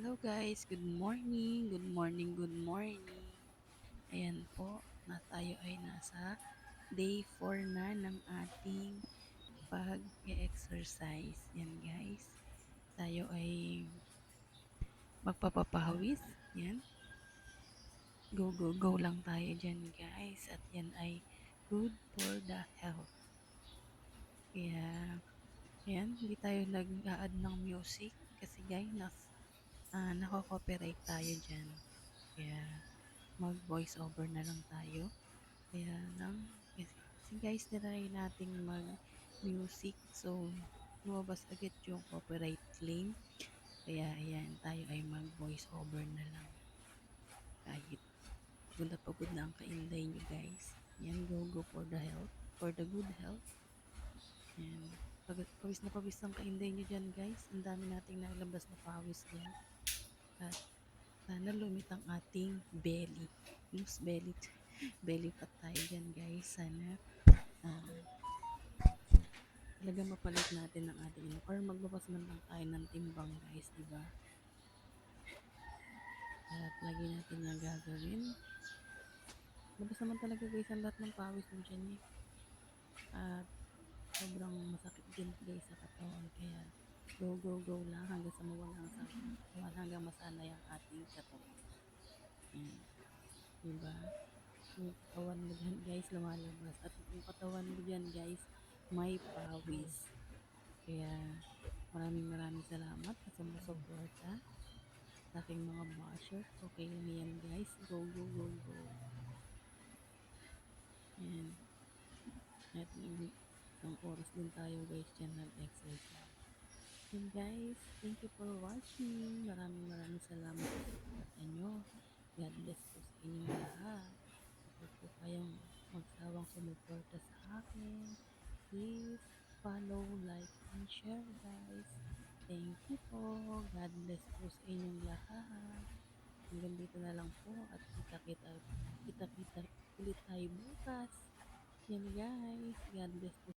Hello guys, good morning, good morning, good morning. Ayan po, tayo ay nasa day 4 na ng ating pag-exercise. Yan guys, tayo ay magpapapahawis. Yan, go, go, go lang tayo dyan guys. At yan ay good for the health. Kaya, yan, hindi tayo nag-a-add ng music kasi guys, nako-copyright tayo dyan. Kaya, mag-voice over na lang tayo. Kaya lang, kasi guys, tinry nating mag-music. So, lumabas agad yung copyright claim. Kaya, ayan, tayo ay mag-voice over na lang. Kahit pagod na ang kainday nyo guys. Yan, go, go for the health. For the good health. Yan. Pawis na pawis ang kainday nyo dyan guys. Ang dami nating nalabas na pawis dyan. At sana lumit ang ating belly. Loose belly. Belly fat tayo dyan guys. Sana talaga mapalit natin ang ating or magbawas man lang tayo ng timbang guys, diba? At lagi natin yung gagawin. Labas naman talaga guys ang lahat ng pawis mo dyan eh. At sobrang masakit din guys sa katawan. Kaya go, go, go lang hanggang sa mawala ang sakit ng katawan. Hanggang masanay ang ating katawan. Yan. Diba? Yung katawan mo dyan guys lumalabas. At yung katawan mo dyan guys may pawis. Kaya maraming salamat sa sumusuporta sa aking mga bashers. Okay lang yan guys. Go, go, go, go. Yan. At isang oras din tayo guys dyan nag-exercise. And guys, thank you for watching. Maraming salamat sa suporta nyo. God bless po sa inyong lahat. Huwag po kayong magsawang sumuporta sa akin. Please follow, like, and share guys. Thank you po. God bless po sa inyong lahat. Hanggang dito na lang po at kita-kita ulit tayo bukas. Yan guys. God bless po.